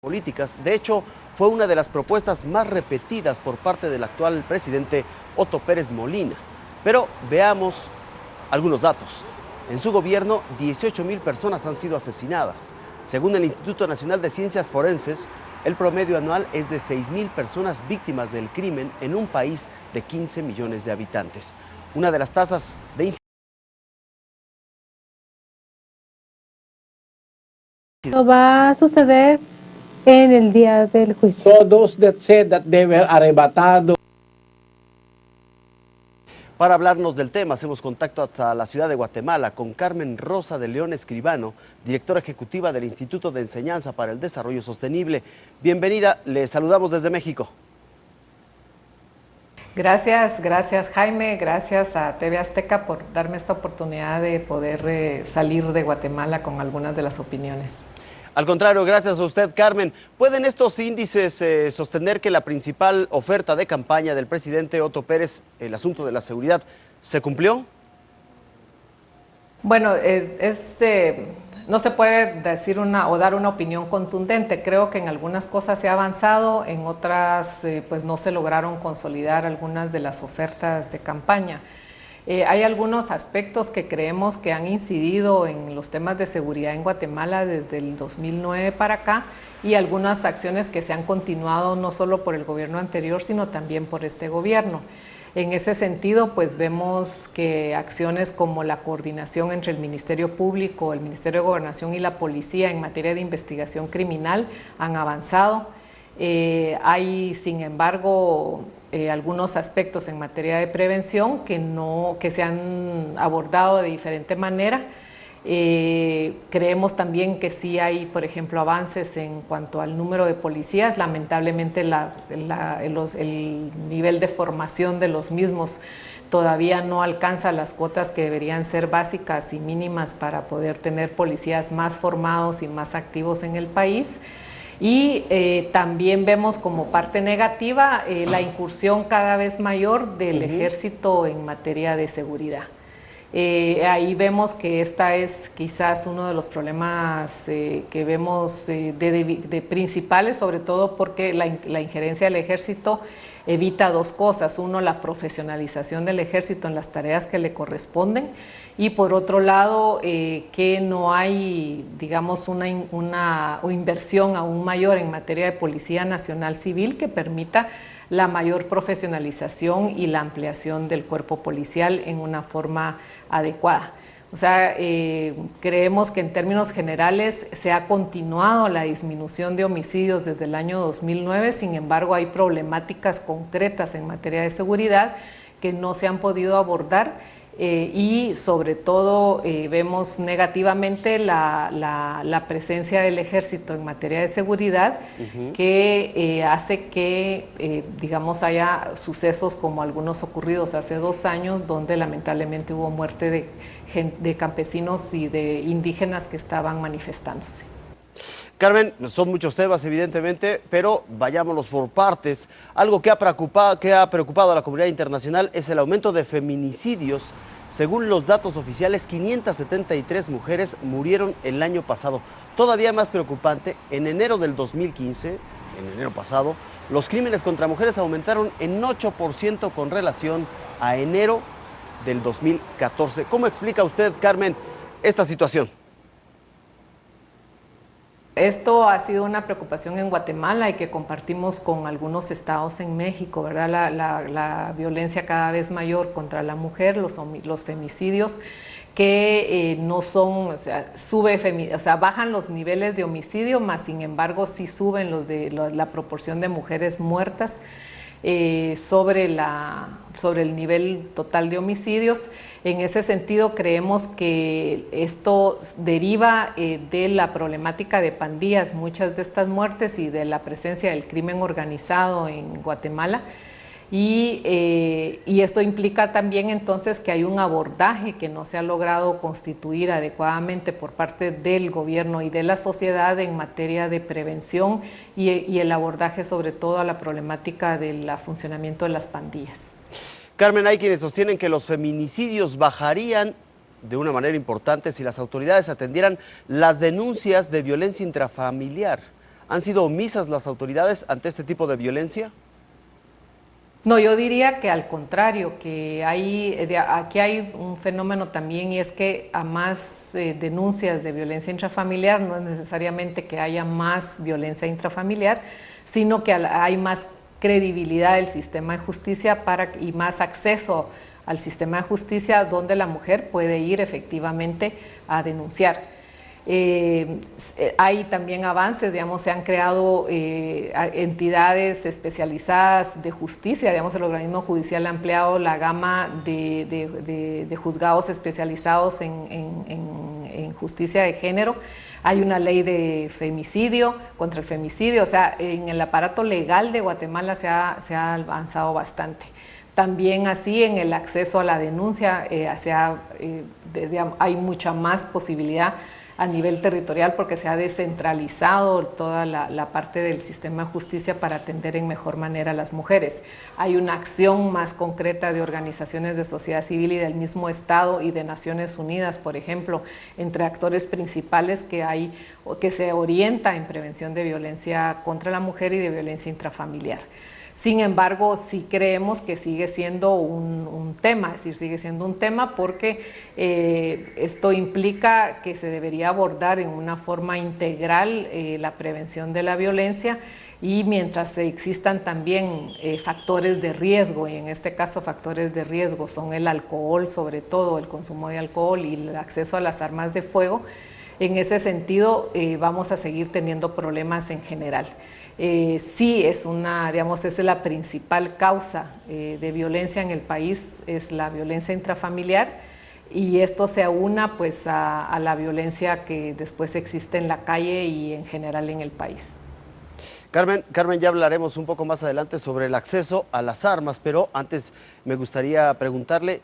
políticas. De hecho, fue una de las propuestas más repetidas por parte del actual presidente Otto Pérez Molina. Pero veamos algunos datos. En su gobierno, 18.000 personas han sido asesinadas. Según el Instituto Nacional de Ciencias Forenses, el promedio anual es de 6.000 personas víctimas del crimen en un país de 15 millones de habitantes. Una de las tasas de incidencia va a suceder en el día del juicio. So those that said that they were arrebatados. Para hablarnos del tema, hacemos contacto hasta la ciudad de Guatemala con Carmen Rosa de León Escribano, directora ejecutiva del Instituto de Enseñanza para el Desarrollo Sostenible. Bienvenida, le saludamos desde México. Gracias Jaime, gracias a TV Azteca por darme esta oportunidad de poder salir de Guatemala con algunas de las opiniones. Al contrario, gracias a usted, Carmen. ¿Pueden estos índices sostener que la principal oferta de campaña del presidente Otto Pérez, el asunto de la seguridad, se cumplió? Bueno, no se puede decir o dar una opinión contundente. Creo que en algunas cosas se ha avanzado, en otras pues no se lograron consolidar algunas de las ofertas de campaña. Hay algunos aspectos que creemos que han incidido en los temas de seguridad en Guatemala desde el 2009 para acá y algunas acciones que se han continuado no solo por el gobierno anterior, sino también por este gobierno. En ese sentido, pues vemos que acciones como la coordinación entre el Ministerio Público, el Ministerio de Gobernación y la Policía en materia de investigación criminal han avanzado. Hay, sin embargo, algunos aspectos en materia de prevención que se han abordado de diferente manera. Creemos también que sí hay, por ejemplo, avances en cuanto al número de policías. Lamentablemente el nivel de formación de los mismos todavía no alcanza las cuotas que deberían ser básicas y mínimas para poder tener policías más formados y más activos en el país. Y también vemos como parte negativa la incursión cada vez mayor del ejército en materia de seguridad. Ahí vemos que esta es quizás uno de los problemas que vemos de principales, sobre todo porque la injerencia del ejército evita dos cosas: uno, la profesionalización del ejército en las tareas que le corresponden, y por otro lado que no hay, digamos, una inversión aún mayor en materia de Policía Nacional Civil que permita la mayor profesionalización y la ampliación del cuerpo policial en una forma adecuada. O sea, creemos que en términos generales se ha continuado la disminución de homicidios desde el año 2009, sin embargo hay problemáticas concretas en materia de seguridad que no se han podido abordar. Y sobre todo vemos negativamente la presencia del ejército en materia de seguridad, que hace que, digamos, haya sucesos como algunos ocurridos hace 2 años, donde lamentablemente hubo muerte de campesinos y de indígenas que estaban manifestándose. Carmen, son muchos temas evidentemente, pero vayámonos por partes. Algo que ha preocupado a la comunidad internacional es el aumento de feminicidios. Según los datos oficiales, 573 mujeres murieron el año pasado. Todavía más preocupante, en enero del 2015, en enero pasado, los crímenes contra mujeres aumentaron en 8% con relación a enero del 2014. ¿Cómo explica usted, Carmen, esta situación? Esto ha sido una preocupación en Guatemala y que compartimos con algunos estados en México, ¿verdad? La violencia cada vez mayor contra la mujer, los femicidios, que no son, o sea, bajan los niveles de homicidio, más sin embargo sí suben la proporción de mujeres muertas sobre el nivel total de homicidios. En ese sentido, creemos que esto deriva de la problemática de pandillas, muchas de estas muertes, y de la presencia del crimen organizado en Guatemala. Y esto implica también entonces que hay un abordaje que no se ha logrado constituir adecuadamente por parte del gobierno y de la sociedad en materia de prevención y el abordaje sobre todo a la problemática del funcionamiento de las pandillas. Carmen, hay quienes sostienen que los feminicidios bajarían de una manera importante si las autoridades atendieran las denuncias de violencia intrafamiliar. ¿Han sido omisas las autoridades ante este tipo de violencia? No, yo diría que al contrario, que aquí hay un fenómeno también, y es que a más denuncias de violencia intrafamiliar no es necesariamente que haya más violencia intrafamiliar, sino que hay más credibilidad del sistema de justicia y más acceso al sistema de justicia donde la mujer puede ir efectivamente a denunciar. Hay también avances, digamos, se han creado entidades especializadas de justicia, digamos, el organismo judicial ha ampliado la gama de juzgados especializados en justicia de género. Hay una ley de femicidio, contra el femicidio, o sea, en el aparato legal de Guatemala se ha avanzado bastante. También así en el acceso a la denuncia hay mucha más posibilidad a nivel territorial porque se ha descentralizado toda la parte del sistema de justicia para atender en mejor manera a las mujeres. Hay una acción más concreta de organizaciones de sociedad civil y del mismo Estado y de Naciones Unidas, por ejemplo, entre actores principales que se orienta en prevención de violencia contra la mujer y de violencia intrafamiliar. Sin embargo, sí creemos que sigue siendo un tema, es decir, sigue siendo un tema porque esto implica que se debería abordar en una forma integral la prevención de la violencia y mientras existan también factores de riesgo, y en este caso factores de riesgo son el alcohol, sobre todo el consumo de alcohol y el acceso a las armas de fuego, en ese sentido vamos a seguir teniendo problemas en general. Sí es es la principal causa de violencia en el país, es la violencia intrafamiliar, y esto se aúna pues a la violencia que después existe en la calle y en general en el país. Carmen, ya hablaremos un poco más adelante sobre el acceso a las armas, pero antes me gustaría preguntarle,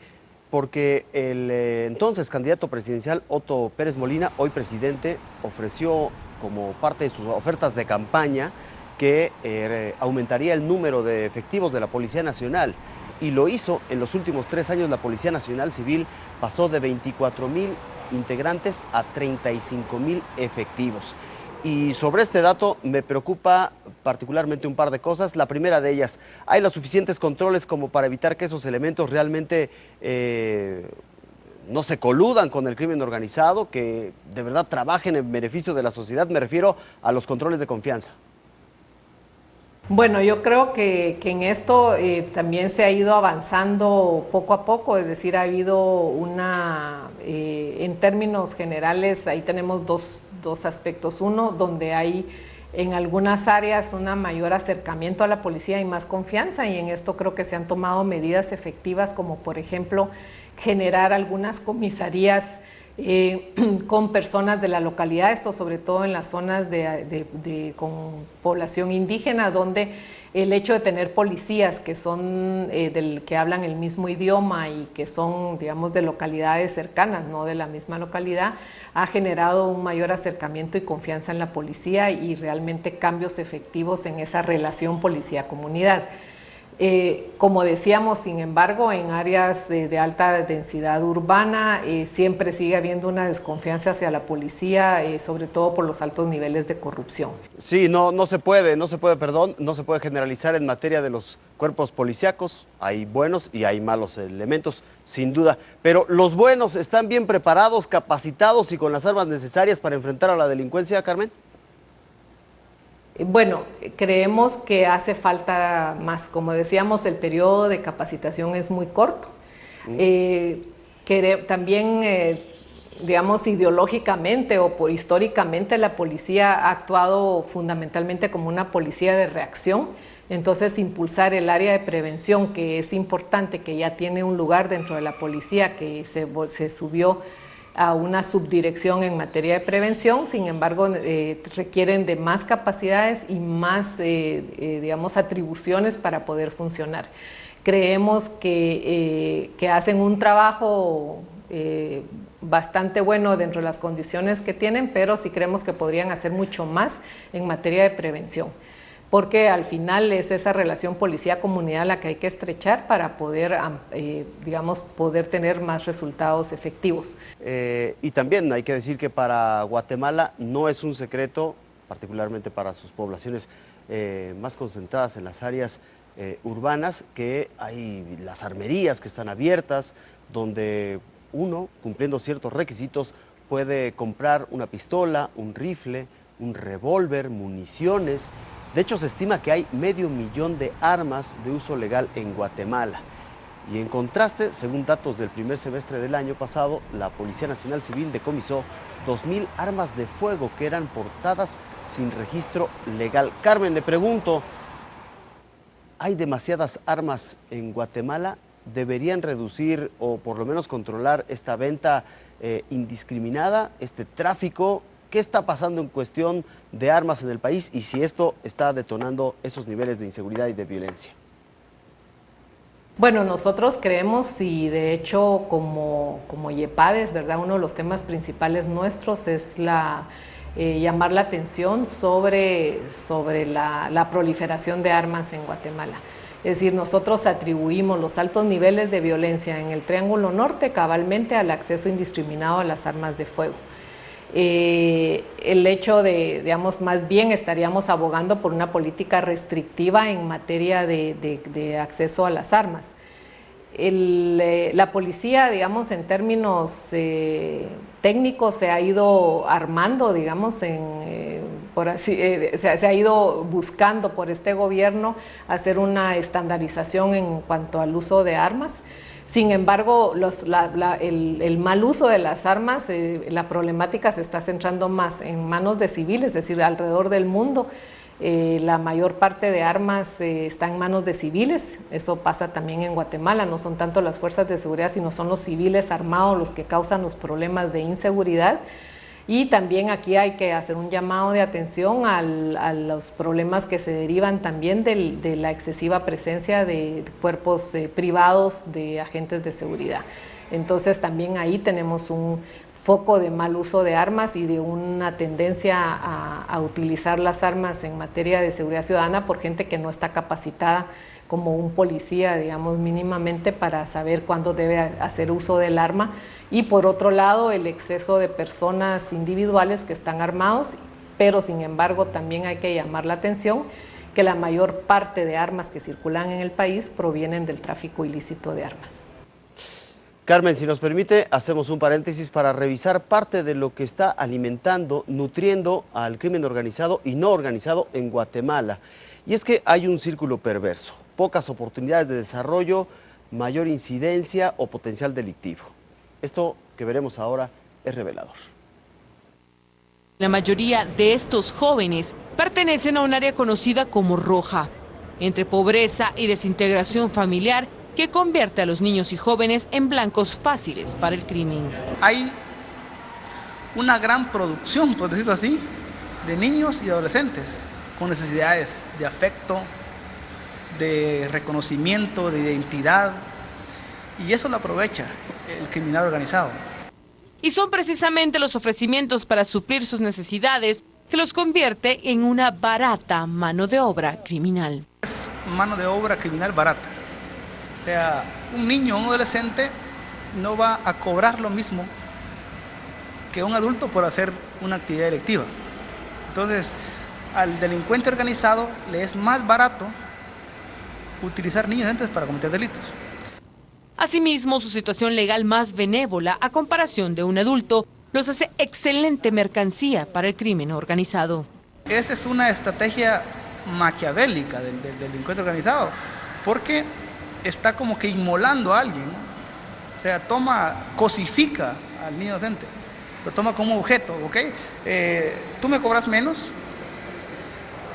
porque el entonces candidato presidencial Otto Pérez Molina, hoy presidente, ofreció como parte de sus ofertas de campaña que aumentaría el número de efectivos de la Policía Nacional, y lo hizo. En los últimos 3 años la Policía Nacional Civil pasó de 24,000 integrantes a 35,000 efectivos. Y sobre este dato me preocupa particularmente un par de cosas. La primera de ellas, ¿hay los suficientes controles como para evitar que esos elementos realmente no se coludan con el crimen organizado, que de verdad trabajen en beneficio de la sociedad? Me refiero a los controles de confianza. Bueno, yo creo que en esto también se ha ido avanzando poco a poco, es decir, ha habido en términos generales, ahí tenemos dos aspectos. Uno, donde hay en algunas áreas un mayor acercamiento a la policía y más confianza, y en esto creo que se han tomado medidas efectivas, como por ejemplo generar algunas comisarías con personas de la localidad, esto sobre todo en las zonas con población indígena, donde el hecho de tener policías que son que hablan el mismo idioma y que son, digamos, de localidades cercanas, no de la misma localidad, ha generado un mayor acercamiento y confianza en la policía y realmente cambios efectivos en esa relación policía-comunidad. Como decíamos, sin embargo, en áreas de alta densidad urbana siempre sigue habiendo una desconfianza hacia la policía, sobre todo por los altos niveles de corrupción. Sí, no se puede generalizar en materia de los cuerpos policíacos. Hay buenos y hay malos elementos, sin duda. Pero ¿los buenos están bien preparados, capacitados y con las armas necesarias para enfrentar a la delincuencia, Carmen? Bueno, creemos que hace falta más. Como decíamos, el periodo de capacitación es muy corto. También, digamos, ideológicamente o históricamente, la policía ha actuado fundamentalmente como una policía de reacción. Entonces, impulsar el área de prevención, que es importante, que ya tiene un lugar dentro de la policía, que se subió a una subdirección en materia de prevención, sin embargo requieren de más capacidades y más digamos, atribuciones para poder funcionar. Creemos que hacen un trabajo bastante bueno dentro de las condiciones que tienen, pero sí creemos que podrían hacer mucho más en materia de prevención, porque al final es esa relación policía-comunidad la que hay que estrechar para poder, digamos, poder tener más resultados efectivos. Y también hay que decir que para Guatemala no es un secreto particularmente para sus poblaciones más concentradas en las áreas urbanas, que hay las armerías que están abiertas, donde uno, cumpliendo ciertos requisitos, puede comprar una pistola, un rifle, un revólver, municiones. De hecho, se estima que hay 500.000 de armas de uso legal en Guatemala. Y en contraste, según datos del primer semestre del año pasado, la Policía Nacional Civil decomisó 2.000 armas de fuego que eran portadas sin registro legal. Carmen, le pregunto, ¿hay demasiadas armas en Guatemala? ¿Deberían reducir o por lo menos controlar esta venta indiscriminada, este tráfico? ¿Qué está pasando en cuestión de armas en el país y si esto está detonando esos niveles de inseguridad y de violencia? Bueno, nosotros creemos y de hecho como YEPADES, ¿verdad? Uno de los temas principales nuestros es llamar la atención sobre la proliferación de armas en Guatemala. Es decir, nosotros atribuimos los altos niveles de violencia en el Triángulo Norte cabalmente al acceso indiscriminado a las armas de fuego. El hecho de, digamos, más bien estaríamos abogando por una política restrictiva en materia de acceso a las armas. La policía, digamos, en términos técnicos se ha ido armando, digamos, se ha ido buscando por este gobierno hacer una estandarización en cuanto al uso de armas. Sin embargo, el mal uso de las armas, la problemática se está centrando más en manos de civiles, es decir, alrededor del mundo. La mayor parte de armas está en manos de civiles, eso pasa también en Guatemala, no son tanto las fuerzas de seguridad, sino son los civiles armados los que causan los problemas de inseguridad. Y también aquí hay que hacer un llamado de atención a los problemas que se derivan también de la excesiva presencia de cuerpos privados de agentes de seguridad. Entonces también ahí tenemos un foco de mal uso de armas y de una tendencia a utilizar las armas en materia de seguridad ciudadana por gente que no está capacitada como un policía, digamos, mínimamente para saber cuándo debe hacer uso del arma. Y por otro lado, el exceso de personas individuales que están armados, pero sin embargo también hay que llamar la atención que la mayor parte de armas que circulan en el país provienen del tráfico ilícito de armas. Carmen, si nos permite, hacemos un paréntesis para revisar parte de lo que está alimentando, nutriendo al crimen organizado y no organizado en Guatemala. Y es que hay un círculo perverso, pocas oportunidades de desarrollo, mayor incidencia o potencial delictivo. Esto que veremos ahora es revelador. La mayoría de estos jóvenes pertenecen a un área conocida como roja, entre pobreza y desintegración familiar, que convierte a los niños y jóvenes en blancos fáciles para el crimen. Hay una gran producción, por decirlo así, de niños y adolescentes con necesidades de afecto, de reconocimiento, de identidad, y eso lo aprovecha el criminal organizado. Y son precisamente los ofrecimientos para suplir sus necesidades que los convierte en una barata mano de obra criminal. Es mano de obra criminal barata. O sea, un niño o un adolescente no va a cobrar lo mismo que un adulto por hacer una actividad delictiva. Entonces, al delincuente organizado le es más barato utilizar niños y adolescentes para cometer delitos. Asimismo, su situación legal más benévola a comparación de un adulto los hace excelente mercancía para el crimen organizado. Esta es una estrategia maquiavélica del delincuente organizado, porque está como que inmolando a alguien, ¿no? O sea, cosifica al niño docente, lo toma como objeto, ¿ok? Tú me cobras menos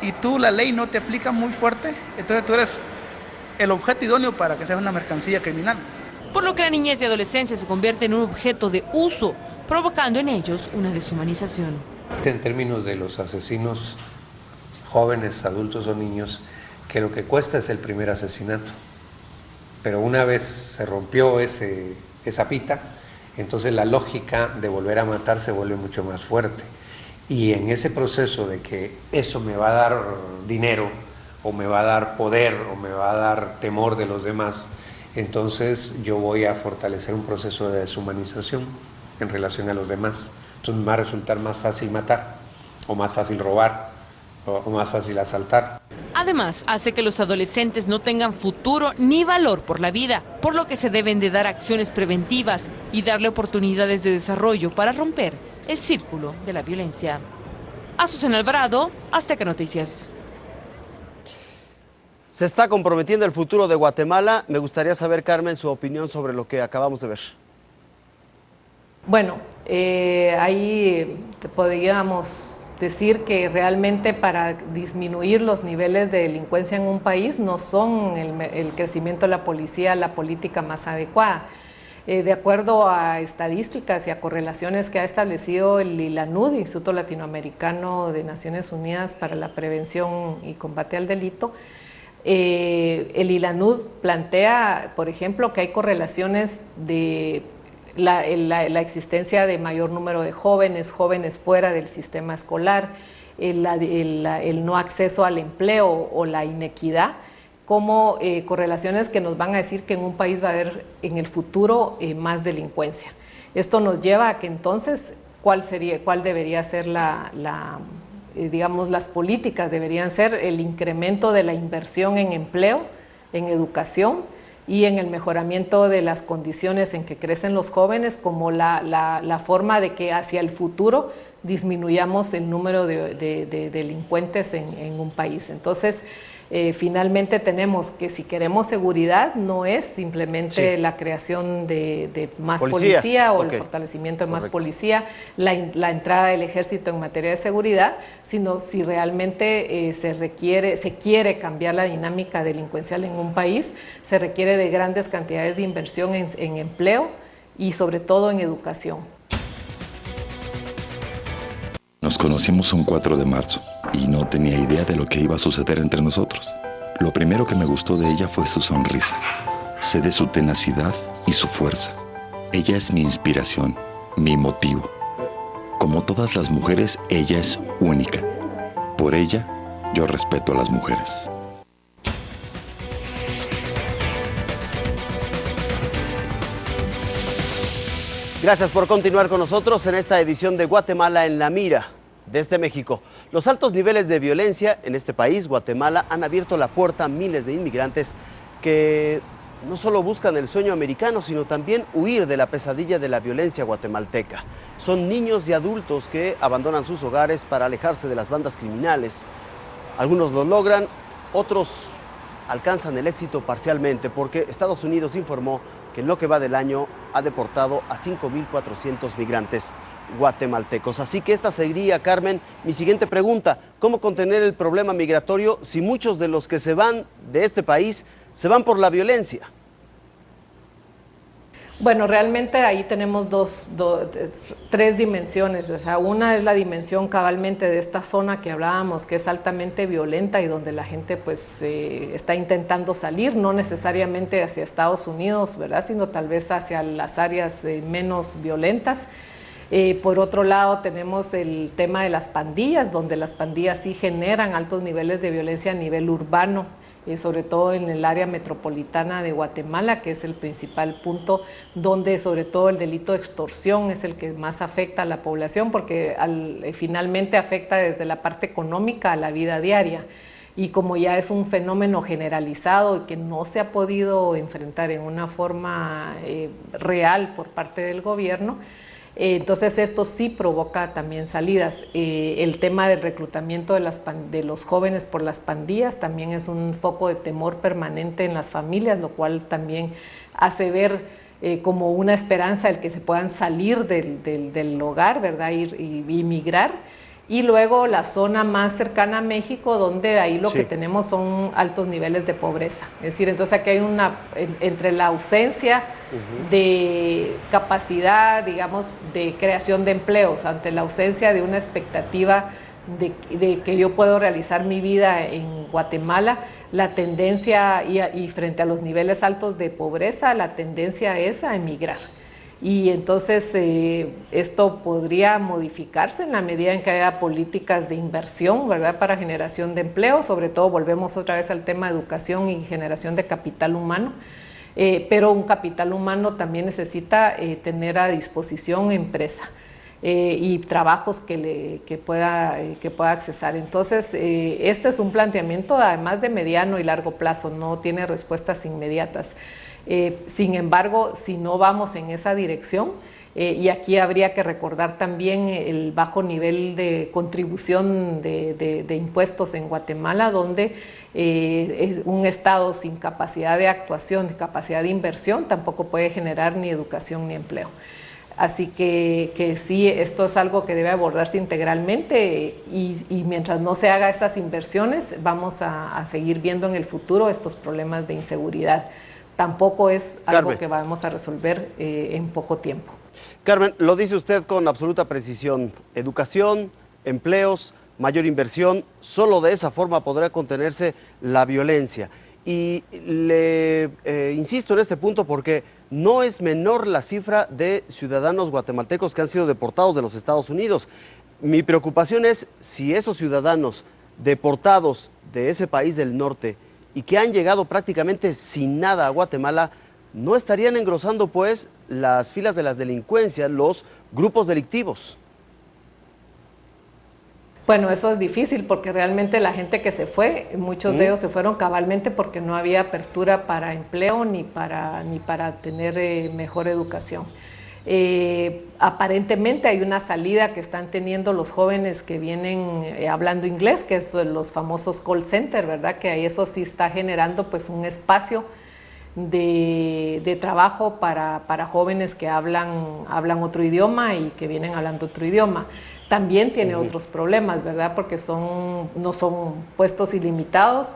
y la ley no te aplica muy fuerte, entonces tú eres el objeto idóneo para que sea una mercancía criminal. Por lo que la niñez y adolescencia se convierte en un objeto de uso, provocando en ellos una deshumanización. En términos de los asesinos jóvenes, adultos o niños, que lo que cuesta es el primer asesinato. Pero una vez se rompió esa pita, entonces la lógica de volver a matar se vuelve mucho más fuerte. Y en ese proceso de que eso me va a dar dinero, o me va a dar poder, o me va a dar temor de los demás, entonces yo voy a fortalecer un proceso de deshumanización en relación a los demás. Entonces me va a resultar más fácil matar, o más fácil robar, o más fácil asaltar. Además, hace que los adolescentes no tengan futuro ni valor por la vida, por lo que se deben de dar acciones preventivas y darle oportunidades de desarrollo para romper el círculo de la violencia. Azucena Alvarado, Azteca Noticias. Se está comprometiendo el futuro de Guatemala. Me gustaría saber, Carmen, su opinión sobre lo que acabamos de ver. Bueno, ahí podríamos decir que realmente para disminuir los niveles de delincuencia en un país no son el crecimiento de la policía la política más adecuada. De acuerdo a estadísticas y a correlaciones que ha establecido el ILANUD, Instituto Latinoamericano de Naciones Unidas para la Prevención y Combate al Delito, el ILANUD plantea, por ejemplo, que hay correlaciones de la existencia de mayor número de jóvenes fuera del sistema escolar, el no acceso al empleo o la inequidad, como correlaciones que nos van a decir que en un país va a haber en el futuro más delincuencia. Esto nos lleva a que entonces, ¿cuál debería ser digamos, las políticas? Deberían ser el incremento de la inversión en empleo, en educación y en el mejoramiento de las condiciones en que crecen los jóvenes, como la forma de que hacia el futuro disminuyamos el número de delincuentes en un país. Entonces, finalmente tenemos que si queremos seguridad, no es simplemente la creación de más policía o el fortalecimiento de más policía, la entrada del ejército en materia de seguridad, sino si realmente se quiere cambiar la dinámica delincuencial en un país, se requiere de grandes cantidades de inversión en empleo y sobre todo en educación. Nos conocimos un 4 de marzo y no tenía idea de lo que iba a suceder entre nosotros. Lo primero que me gustó de ella fue su sonrisa. Sé de su tenacidad y su fuerza. Ella es mi inspiración, mi motivo. Como todas las mujeres, ella es única. Por ella, yo respeto a las mujeres. Gracias por continuar con nosotros en esta edición de Guatemala en la Mira. Desde México, los altos niveles de violencia en este país, Guatemala, han abierto la puerta a miles de inmigrantes que no solo buscan el sueño americano, sino también huir de la pesadilla de la violencia guatemalteca. Son niños y adultos que abandonan sus hogares para alejarse de las bandas criminales. Algunos lo logran, otros alcanzan el éxito parcialmente, porque Estados Unidos informó que en lo que va del año ha deportado a 5.400 migrantes guatemaltecos. Así que esta sería, Carmen, mi siguiente pregunta: ¿cómo contener el problema migratorio si muchos de los que se van de este país se van por la violencia? Bueno, realmente ahí tenemos tres dimensiones. O sea, una es la dimensión cabalmente de esta zona que hablábamos, que es altamente violenta y donde la gente pues está intentando salir, no necesariamente hacia Estados Unidos, ¿verdad?, sino tal vez hacia las áreas menos violentas. Por otro lado, tenemos el tema de las pandillas, donde las pandillas sí generan altos niveles de violencia a nivel urbano, sobre todo en el área metropolitana de Guatemala, que es el principal punto donde sobre todo el delito de extorsión es el que más afecta a la población, porque finalmente afecta desde la parte económica a la vida diaria. Y como ya es un fenómeno generalizado y que no se ha podido enfrentar en una forma real por parte del gobierno, entonces esto sí provoca también salidas. El tema del reclutamiento de los jóvenes por las pandillas también es un foco de temor permanente en las familias, lo cual también hace ver como una esperanza el que se puedan salir del hogar, ¿verdad?, y migrar. Y luego la zona más cercana a México, donde ahí lo que tenemos son altos niveles de pobreza. Es decir, entonces aquí hay entre la ausencia de capacidad, digamos, de creación de empleos, ante la ausencia de una expectativa de que yo puedo realizar mi vida en Guatemala, la tendencia, y frente a los niveles altos de pobreza, la tendencia es a emigrar. Y entonces esto podría modificarse en la medida en que haya políticas de inversión, ¿verdad?, para generación de empleo. Sobre todo volvemos otra vez al tema de educación y generación de capital humano, pero un capital humano también necesita tener a disposición empresa. y trabajos que pueda accesar. Entonces, este es un planteamiento además de mediano y largo plazo, no tiene respuestas inmediatas. Sin embargo, si no vamos en esa dirección, y aquí habría que recordar también el bajo nivel de contribución de impuestos en Guatemala, donde un Estado sin capacidad de actuación, de capacidad de inversión, tampoco puede generar ni educación ni empleo. Así que sí, esto es algo que debe abordarse integralmente y mientras no se haga estas inversiones, vamos a seguir viendo en el futuro estos problemas de inseguridad. Tampoco es algo que vamos a resolver en poco tiempo. Carmen, lo dice usted con absoluta precisión. Educación, empleos, mayor inversión, solo de esa forma podrá contenerse la violencia. Y le insisto en este punto porque no es menor la cifra de ciudadanos guatemaltecos que han sido deportados de los Estados Unidos. Mi preocupación es si esos ciudadanos deportados de ese país del norte y que han llegado prácticamente sin nada a Guatemala, no estarían engrosando pues las filas de la delincuencia, los grupos delictivos. Bueno, eso es difícil porque realmente la gente que se fue, muchos de ellos se fueron cabalmente porque no había apertura para empleo ni para tener mejor educación. Aparentemente hay una salida que están teniendo los jóvenes que vienen hablando inglés, que es los famosos call center, ¿verdad? Que ahí eso sí está generando pues un espacio de trabajo para jóvenes que hablan otro idioma y que vienen hablando otro idioma. También tiene otros problemas, ¿verdad? Porque no son puestos ilimitados,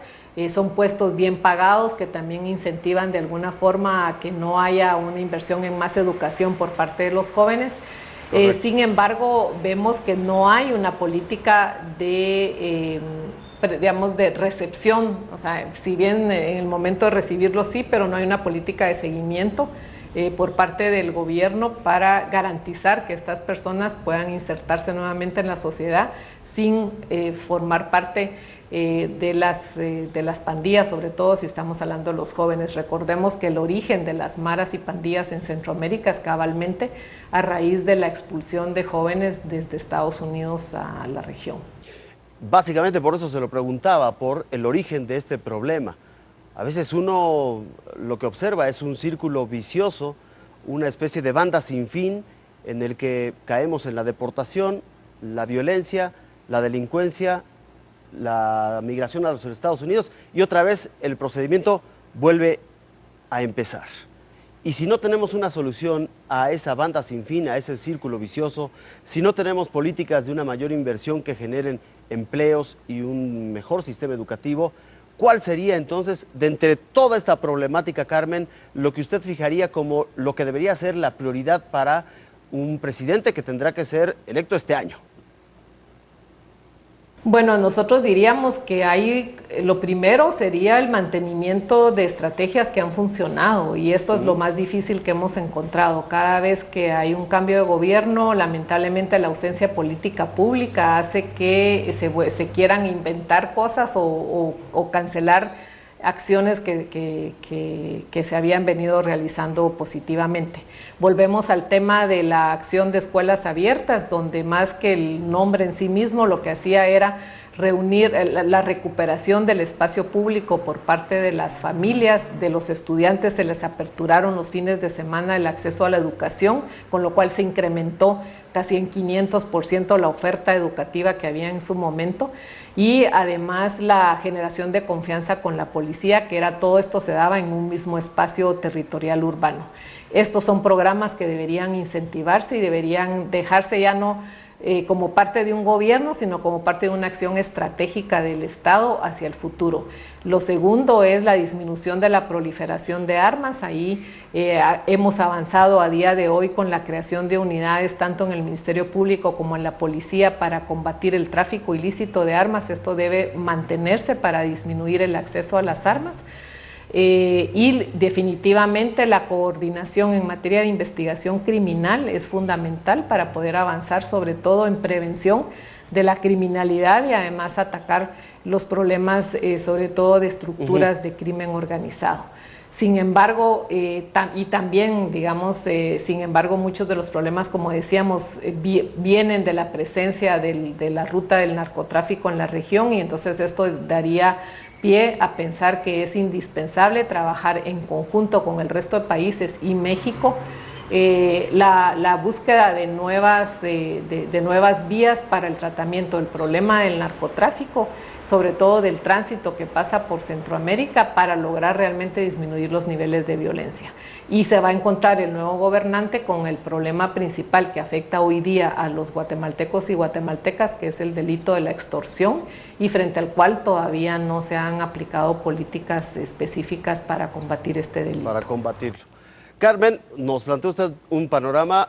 son puestos bien pagados que también incentivan de alguna forma a que no haya una inversión en más educación por parte de los jóvenes. Sin embargo, vemos que no hay una política de recepción, o sea, si bien en el momento de recibirlo sí, pero no hay una política de seguimiento por parte del gobierno para garantizar que estas personas puedan insertarse nuevamente en la sociedad sin formar parte de las pandillas, sobre todo si estamos hablando de los jóvenes. Recordemos que el origen de las maras y pandillas en Centroamérica es cabalmente a raíz de la expulsión de jóvenes desde Estados Unidos a la región. Básicamente por eso se lo preguntaba, por el origen de este problema. A veces uno lo que observa es un círculo vicioso, una especie de banda sin fin en el que caemos en la deportación, la violencia, la delincuencia, la migración a los Estados Unidos y otra vez el procedimiento vuelve a empezar. Y si no tenemos una solución a esa banda sin fin, a ese círculo vicioso, si no tenemos políticas de una mayor inversión que generen empleos y un mejor sistema educativo, ¿cuál sería entonces, de entre toda esta problemática, Carmen, lo que usted fijaría como lo que debería ser la prioridad para un presidente que tendrá que ser electo este año? Bueno, nosotros diríamos que lo primero sería el mantenimiento de estrategias que han funcionado y esto es lo más difícil que hemos encontrado. Cada vez que hay un cambio de gobierno, lamentablemente la ausencia política pública hace que se quieran inventar cosas o cancelar acciones que se habían venido realizando positivamente. Volvemos al tema de la acción de escuelas abiertas, donde más que el nombre en sí mismo, lo que hacía era reunir la recuperación del espacio público por parte de las familias, de los estudiantes. Se les aperturaron los fines de semana el acceso a la educación, con lo cual se incrementó casi en 500% la oferta educativa que había en su momento, y además la generación de confianza con la policía, que todo esto se daba en un mismo espacio territorial urbano. Estos son programas que deberían incentivarse y deberían dejarse ya no como parte de un gobierno, sino como parte de una acción estratégica del Estado hacia el futuro. Lo segundo es la disminución de la proliferación de armas. Ahí hemos avanzado a día de hoy con la creación de unidades tanto en el Ministerio Público como en la Policía para combatir el tráfico ilícito de armas. Esto debe mantenerse para disminuir el acceso a las armas. Y definitivamente la coordinación en materia de investigación criminal es fundamental para poder avanzar sobre todo en prevención de la criminalidad y además atacar los problemas sobre todo de estructuras de crimen organizado. Sin embargo, también, digamos, sin embargo, muchos de los problemas, como decíamos, vienen de la presencia de la ruta del narcotráfico en la región, y entonces esto daría pie a pensar que es indispensable trabajar en conjunto con el resto de países y México la búsqueda de nuevas vías para el tratamiento del problema del narcotráfico, sobre todo del tránsito que pasa por Centroamérica, para lograr realmente disminuir los niveles de violencia. Y se va a encontrar el nuevo gobernante con el problema principal que afecta hoy día a los guatemaltecos y guatemaltecas, que es el delito de la extorsión, y frente al cual todavía no se han aplicado políticas específicas para combatir este delito. Para combatirlo. Carmen, nos plantea usted un panorama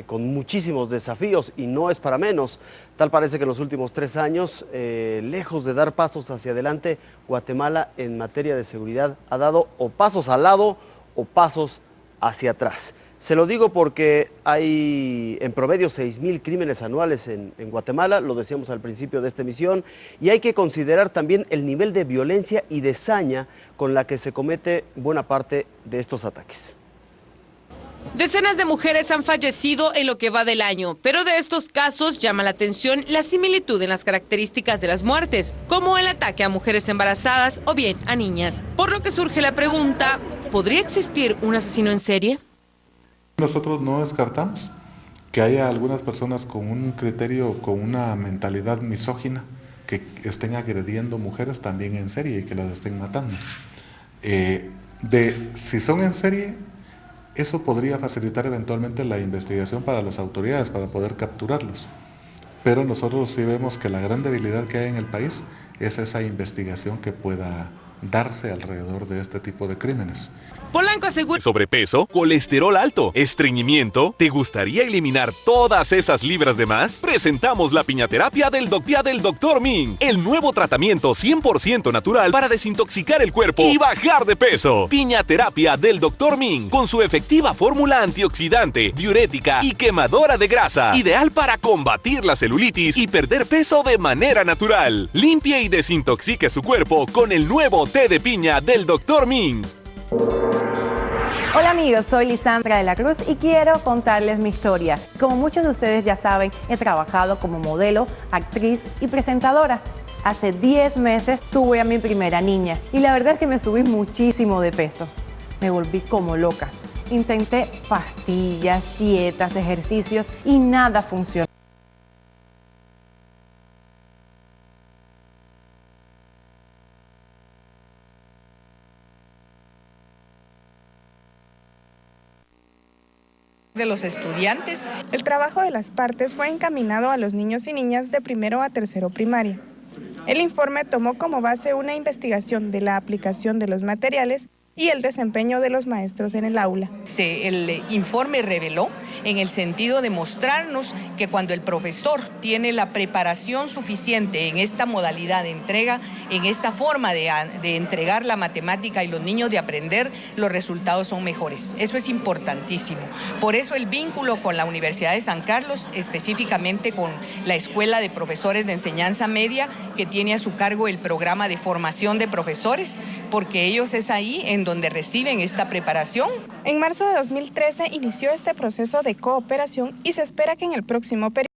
con muchísimos desafíos y no es para menos. Tal parece que en los últimos 3 años, lejos de dar pasos hacia adelante, Guatemala en materia de seguridad ha dado o pasos al lado o pasos hacia atrás. Se lo digo porque hay en promedio 6.000 crímenes anuales en Guatemala, lo decíamos al principio de esta emisión, y hay que considerar también el nivel de violencia y de saña con la que se comete buena parte de estos ataques. Decenas de mujeres han fallecido en lo que va del año, pero de estos casos llama la atención la similitud en las características de las muertes, como el ataque a mujeres embarazadas o bien a niñas. Por lo que surge la pregunta, ¿podría existir un asesino en serie? Nosotros no descartamos que haya algunas personas con un criterio, con una mentalidad misógina, que estén agrediendo mujeres también en serie y que las estén matando. Si son en serie, eso podría facilitar eventualmente la investigación para las autoridades, para poder capturarlos. Pero nosotros sí vemos que la gran debilidad que hay en el país es esa investigación que pueda darse alrededor de este tipo de crímenes. Polanco asegura: sobrepeso, colesterol alto, estreñimiento. ¿Te gustaría eliminar todas esas libras de más? Presentamos la piñaterapia del Dr. Ming, el nuevo tratamiento 100% natural para desintoxicar el cuerpo y bajar de peso. Piñaterapia del Dr. Ming, con su efectiva fórmula antioxidante, diurética y quemadora de grasa, ideal para combatir la celulitis y perder peso de manera natural. Limpie y desintoxique su cuerpo con el nuevo té de piña del Dr. Ming. Hola amigos, soy Lisandra de la Cruz y quiero contarles mi historia. Como muchos de ustedes ya saben, he trabajado como modelo, actriz y presentadora. Hace 10 meses tuve a mi primera niña y la verdad es que me subí muchísimo de peso. Me volví como loca. Intenté pastillas, dietas, ejercicios y nada funcionó. De los estudiantes. El trabajo de las partes fue encaminado a los niños y niñas de primero a tercero primaria. El informe tomó como base una investigación de la aplicación de los materiales y el desempeño de los maestros en el aula. El informe reveló en el sentido de mostrarnos que cuando el profesor tiene la preparación suficiente en esta modalidad de entrega, en esta forma de entregar la matemática y los niños de aprender, los resultados son mejores. Eso es importantísimo. Por eso el vínculo con la Universidad de San Carlos, específicamente con la Escuela de Profesores de Enseñanza Media, que tiene a su cargo el programa de formación de profesores, porque ellos es ahí en donde reciben esta preparación. En marzo de 2013 inició este proceso de cooperación y se espera que en el próximo periodo